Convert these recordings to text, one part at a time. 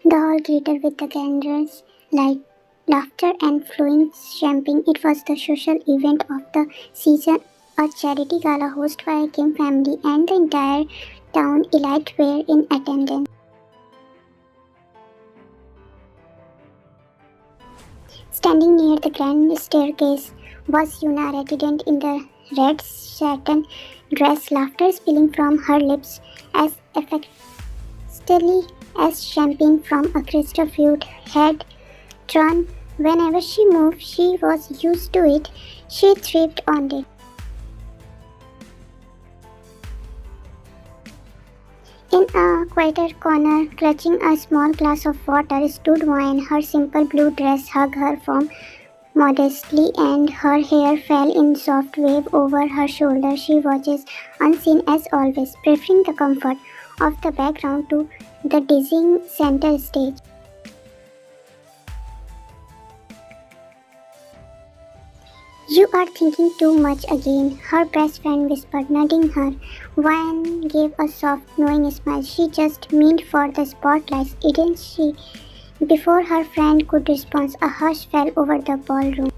The hall glittered with the candles, light, laughter, and flowing champagne. It was the social event of the season, a charity gala hosted by a Kim family, and the entire town elite were in attendance. Standing near the grand staircase was Yoona, radiant in the red satin dress, laughter spilling from her lips as effectively as champagne from a crystal flute had drawn. Whenever she moved, she was used to it. She thrived on it. In a quieter corner, clutching a small glass of water, stood Wine. Her simple blue dress hugged her form modestly, and her hair fell in soft wave over her shoulder. She watches unseen as always, preferring the comfort of the background to the dizzying center stage. You are thinking too much again, her best friend whispered, nudging her. Wine gave a soft, knowing smile. She just meant for the spotlights, didn't she? Before her friend could respond, a hush fell over the ballroom.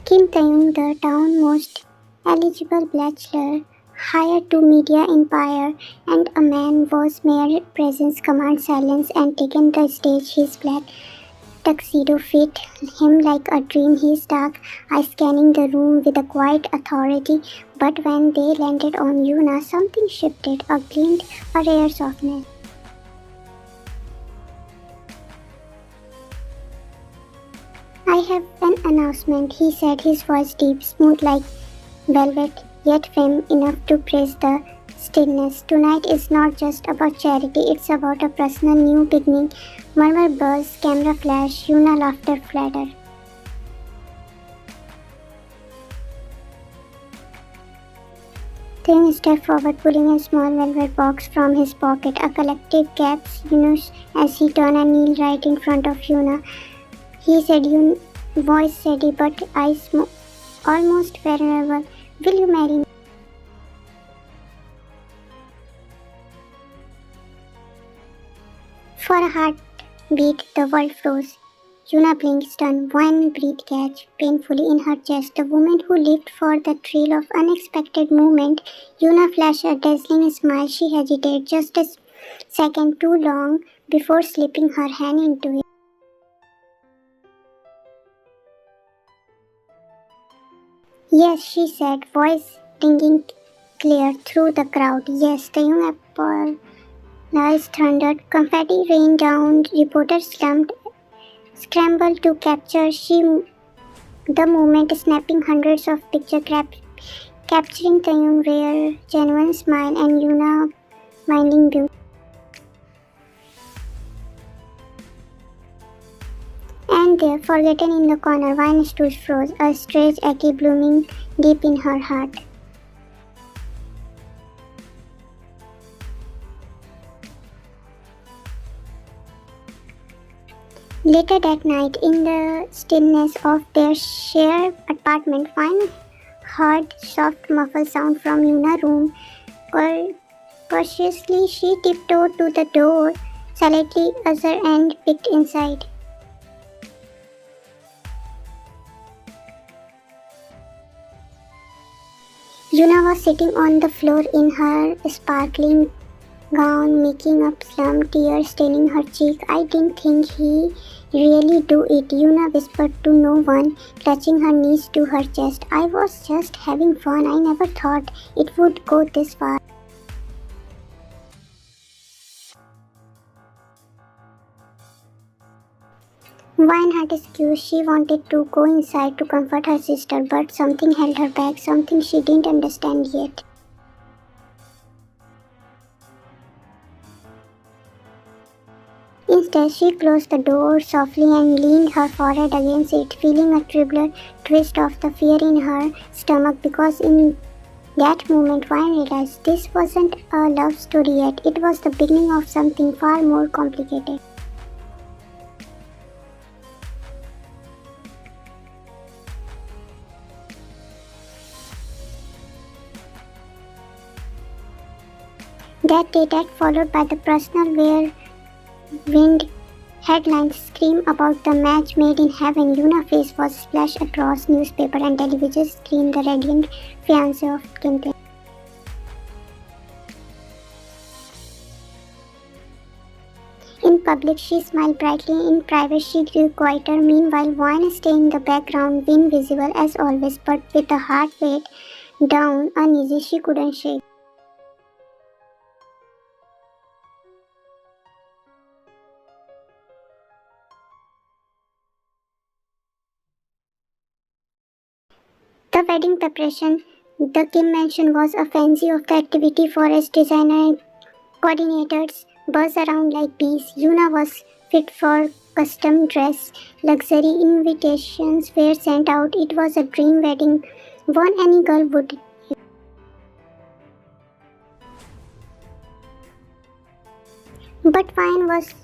Kim Taeyong, the town's most eligible bachelor, hired to media empire, and a man whose mere presence commanded silence and taken the stage. His black tuxedo fit him like a dream, his dark eyes scanning the room with a quiet authority. But when they landed on Yoona, something shifted, a glint, a rare softness. I have an announcement, he said, his voice deep, smooth like velvet, yet firm enough to praise the stillness. Tonight is not just about charity, it's about a personal new beginning. Murmur buzz, camera flash, Yoona laughter flatter. Taeyong stepped forward, pulling a small velvet box from his pocket, a collective gasp, as he turned and kneeled right in front of Yoona. He said, voice steady but eyes almost vulnerable, will you marry me? For a heartbeat, the world froze. Yoona blinked, stunned. One breath catch painfully in her chest. The woman who lived for the thrill of unexpected movement. Yoona flashed a dazzling smile. She hesitated just a second too long before slipping her hand into it. Yes, she said, voice ringing clear through the crowd. Yes, the young apologized, thundered. Confetti rained down. Reporters scrambled to capture the moment, snapping hundreds of pictures, capturing the young rare, genuine smile and Yoona minding beauty. And there, forgotten in the corner, Wine stood froze, a strange ache blooming deep in her heart. Later that night, in the stillness of their shared apartment, Wine heard soft muffled sound from Yoona's room. Cautiously, she tiptoed to the door, slightly other and peeked inside. Yoona was sitting on the floor in her sparkling gown, making up slum, tears staining her cheek. I didn't think he really do it, Yoona whispered to no one, clutching her knees to her chest. I was just having fun. I never thought it would go this far. Wine had excuse. She wanted to go inside to comfort her sister, but something held her back, something she didn't understand yet. Instead, she closed the door softly and leaned her forehead against it, feeling a trembler twist of the fear in her stomach, because in that moment Wine realized this wasn't a love story yet. It was the beginning of something far more complicated. That followed by the personal whirlwind headlines scream about the match made in heaven. Yoona's face was splashed across newspaper and television screen, the radiant fiancé of Kim Tae. In public, she smiled brightly. In private, she grew quieter. Meanwhile, Vine stayed in the background, invisible as always, but with a heart weight down, uneasy, she couldn't shake. The wedding preparation, the Kim mansion was a fancy of the activity forest designer and coordinators buzzed around like bees. Yoona was fit for custom dress. Luxury invitations were sent out. It was a dream wedding, one any girl would. But Vine was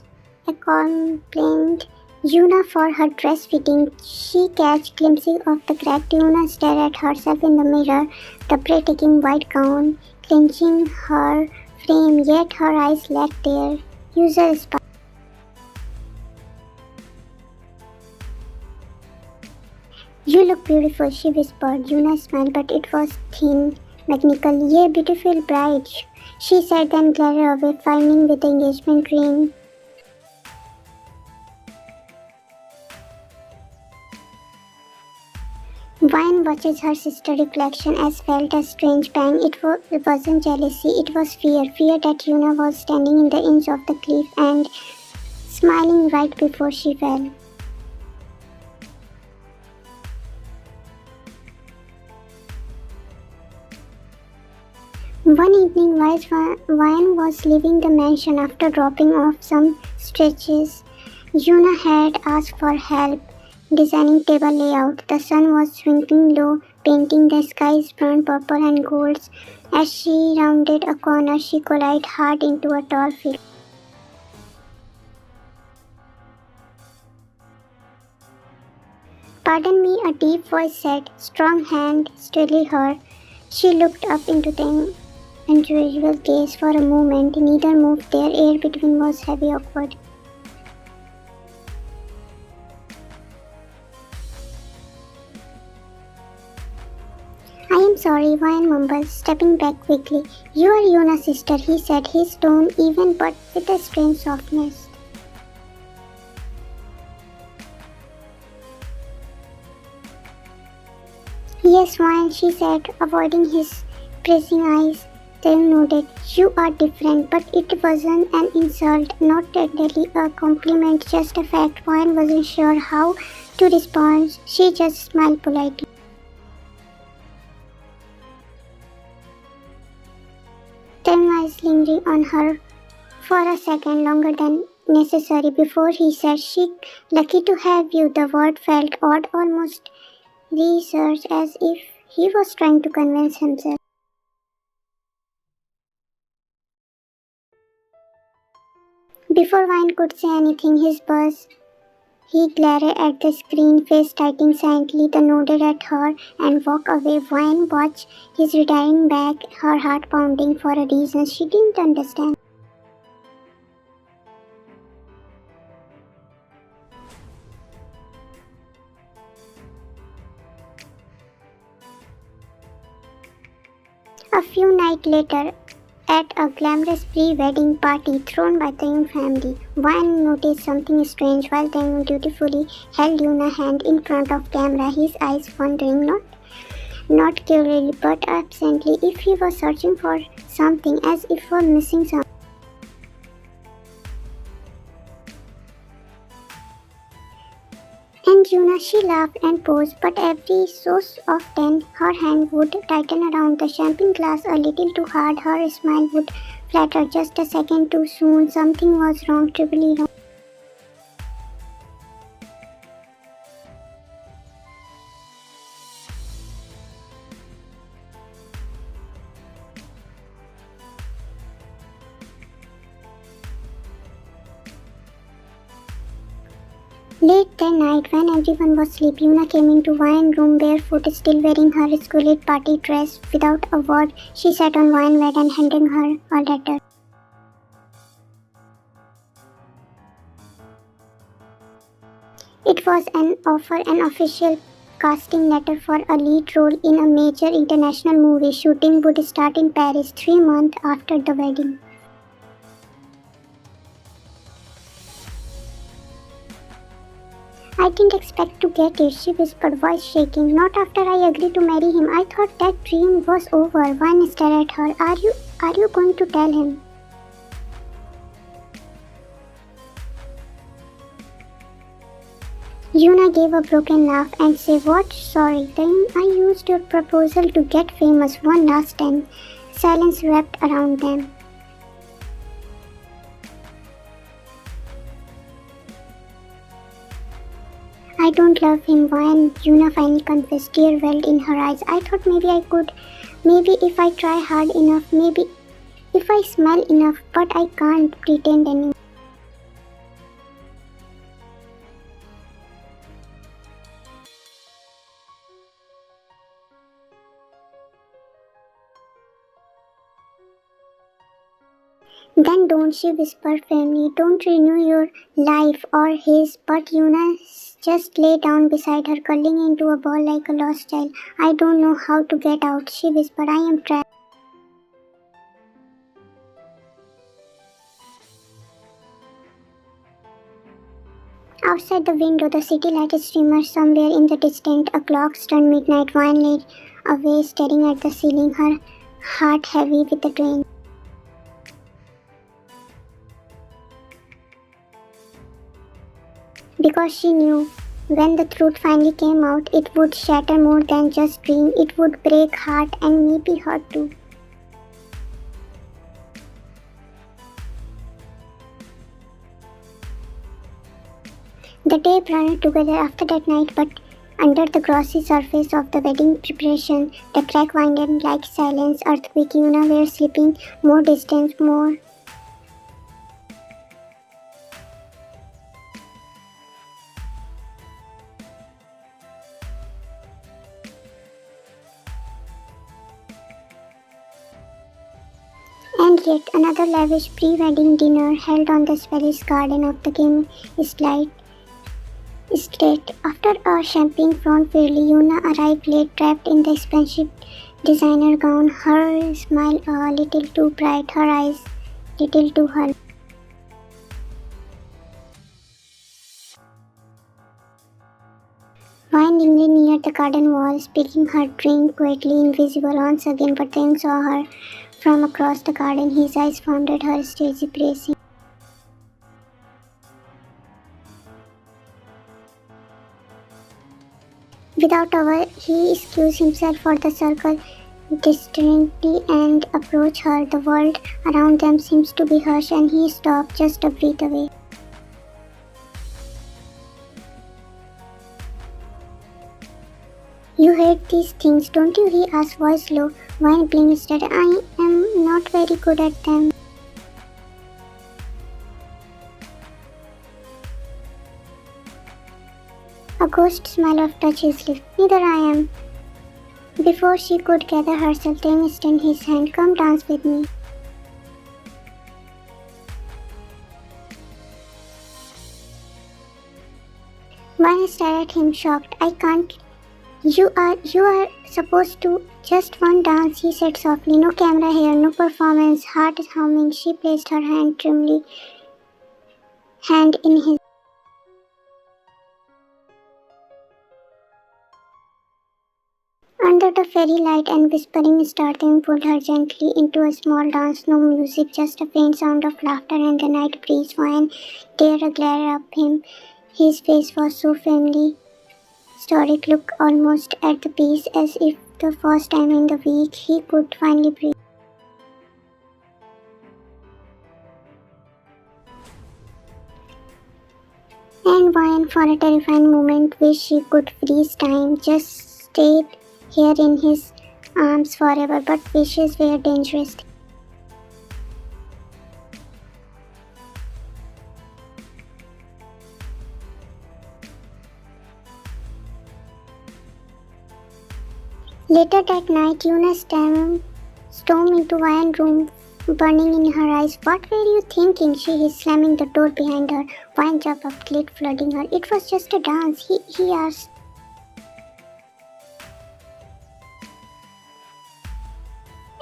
complained Yoona for her dress fitting. She catch glimpses of the cracked Yoona stare at herself in the mirror, the breathtaking white gown clinching her frame, yet her eyes lacked their usual sparkle. You look beautiful, she whispered. Yoona smiled, but it was thin, mechanical. Yeah, beautiful bride, she said, then glared away, finding with the engagement ring. Vine watches her sister's reflection as felt a strange pang. It wasn't jealousy, it was fear. Fear that Yoona was standing in the edge of the cliff and smiling right before she fell. One evening, while Vine was leaving the mansion after dropping off some stretches, Yoona had asked for help designing table layout. The sun was swinging low, painting the skies brown, purple, and golds. As she rounded a corner, she collided hard into a tall figure. Pardon me, a deep voice said. Strong hand steadied her. She looked up into the unusual gaze for a moment. Neither moved. Their air between was heavy, awkward. I am sorry, Vine mumbled, stepping back quickly. You are Yoona's sister, he said, his tone even but with a strange softness. Yes, Vine, she said, avoiding his pressing eyes. Then nodded. You are different, but it wasn't an insult, not really a compliment, just a fact. Vine wasn't sure how to respond. She just smiled politely. Then eyes lingering on her for a second longer than necessary before he said, She lucky to have you. The word felt odd, almost researched, as if he was trying to convince himself. Before Vine could say anything, his buzz. He glared at the screen, face tightening silently, then nodded at her and walked away. Vine watched his retiring back, her heart pounding for a reason she didn't understand. A few nights later, at a glamorous pre-wedding party thrown by the Yoon family, Vine noticed something strange while Taeyong dutifully held Yoona's hand in front of camera, his eyes wandering not curiously but absently, if he was searching for something, as if for missing something. And Yoona, she laughed and posed, but every so often her hand would tighten around the champagne glass a little too hard. Her smile would flatter just a second too soon. Something was wrong, terribly wrong. Late that night, when everyone was asleep, Yoona came into Vine's room barefoot, still wearing her exquisite party dress. Without a word, she sat on Vine's bed and handed her a letter. was an official casting letter for a lead role in a major international movie. Shooting would start in Paris 3 months after the wedding. I didn't expect to get it, she whispered, voice shaking. Not after I agreed to marry him. I thought that dream was over. Wayne stared at her. Are you going to tell him? Yoona gave a broken laugh and said, what? Sorry, then I used your proposal to get famous one last time. Silence wrapped around them. I don't love him, Wayne, Yoona finally confessed, tear welled in her eyes. I thought maybe I could. Maybe if I try hard enough, maybe if I smell enough, but I can't pretend anymore. Then don't, she whispered firmly. Don't renew your life or his. But Yoona just lay down beside her, curling into a ball like a lost child. I don't know how to get out, she whispered. I am trapped. Outside the window, the city light streamed somewhere in the distance. A clock struck midnight. Vine lay away, staring at the ceiling, her heart heavy with the train. Because she knew when the truth finally came out, it would shatter more than just dream. It would break heart and maybe her too. The day burned together after that night, but under the glossy surface of the wedding preparation, the crack winded like silence. Earthquake. Yoona were sleeping, more distant, more. And yet another lavish pre-wedding dinner held on the Spanish garden of the King Estate. After a champagne front fairly, Yoona arrived late, trapped in the expensive designer gown, her smile a little too bright, her eyes little too hard. Vine lingered near the garden wall, speaking her drink quietly, invisible once again, but then saw her from across the garden. His eyes formed at her stage bracing. Without a word, he excused himself for the circle distantly and approached her. The world around them seems to be hushed, and he stopped just a breath away. You hate these things, don't you? He asked, voice low. Vine blinked instead. I am not very good at them. A ghost smile touched his lips. Neither I am. Before she could gather herself, Tim extended his hand. Come dance with me. Vine stared at him, shocked. I can't. You are supposed to. Just one dance, he said softly. No camera here, no performance. Heart humming, she placed her hand in his. Under the fairy light and whispering star, Tim pulled her gently into a small dance. No music, just a faint sound of laughter and the night breeze. Vine dared a glare up him. His face was so family. Stoic look, almost at the peace, as if the first time in the week he could finally breathe. And Vine, for a terrifying moment, wished she could freeze time, just stayed here in his arms forever, but wishes were dangerous. Later that night, Yoona stormed into Vine's room burning in her eyes. What were you thinking? She is slamming the door behind her. Wine jumped up, clit flooding her. It was just a dance, he asked.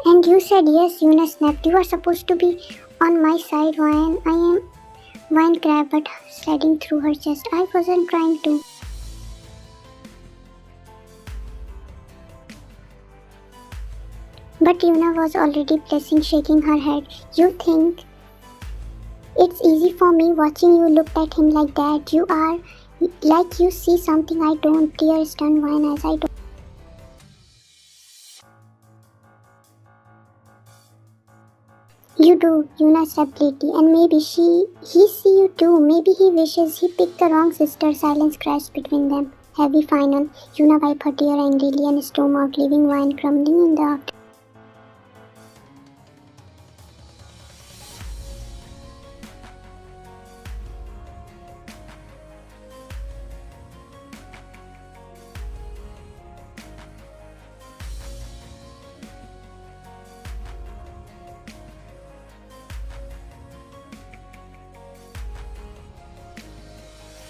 And you said yes, Yoona snapped. You are supposed to be on my side, Wine. I am. Wine grabbed but sliding through her chest. I wasn't trying to. But Yoona was already blushing, shaking her head. You think it's easy for me watching you look at him like that? You are like you see something I don't. Dear stunned Wine as I don't. You do, Yoona stability, and maybe he see you too. Maybe he wishes he picked the wrong sister. Silence crashed between them. Heavy final. Yoona wiped her tear angrily and stormed out, leaving Wine crumbling in the afternoon.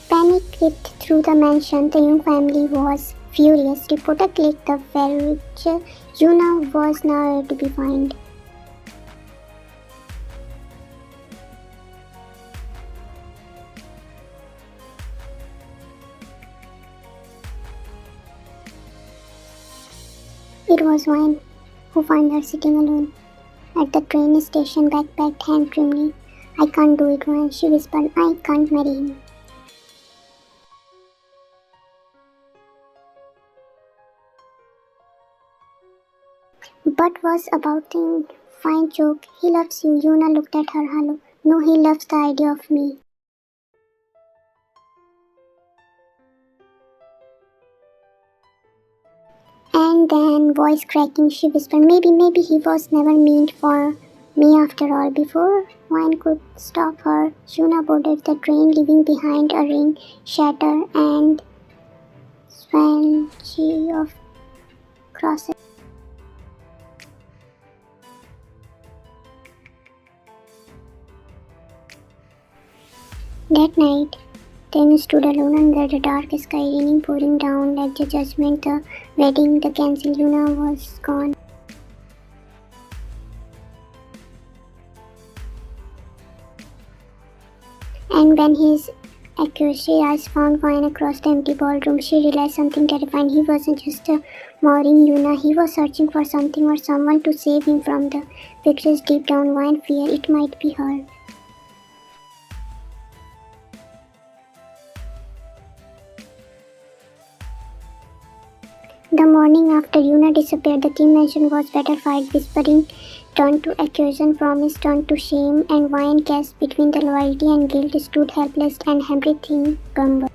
Panic ripped through the mansion. The young family was furious. Reporter clicked the verge. Yoona was nowhere to be found. It was Wine who found her sitting alone at the train station, backpacked hand trembling. I can't do it, Wine, she whispered. I can't marry him. But was about the fine joke. He loves you. Yoona looked at her hollow. No, he loves the idea of me. And then, voice cracking, she whispered, maybe he was never meant for me after all. Before Wine could stop her, Yoona boarded the train, leaving behind a ring, shatter, and swathe of crosses. That night, Ten stood alone under the dark sky, raining pouring down like the judgment. The wedding, the cancelled. Yoona was gone. And when his accused eyes found Wine across the empty ballroom, she realized something terrifying. He wasn't just mouthing Yoona, he was searching for something or someone to save him from the victor's deep down Wine fear. It might be her. The morning after Yoona disappeared, the king mansion was battlefied. Whispering turned to accusation, promise turned to shame, and Wine gasped between the loyalty and guilt, stood helpless, and everything crumbled.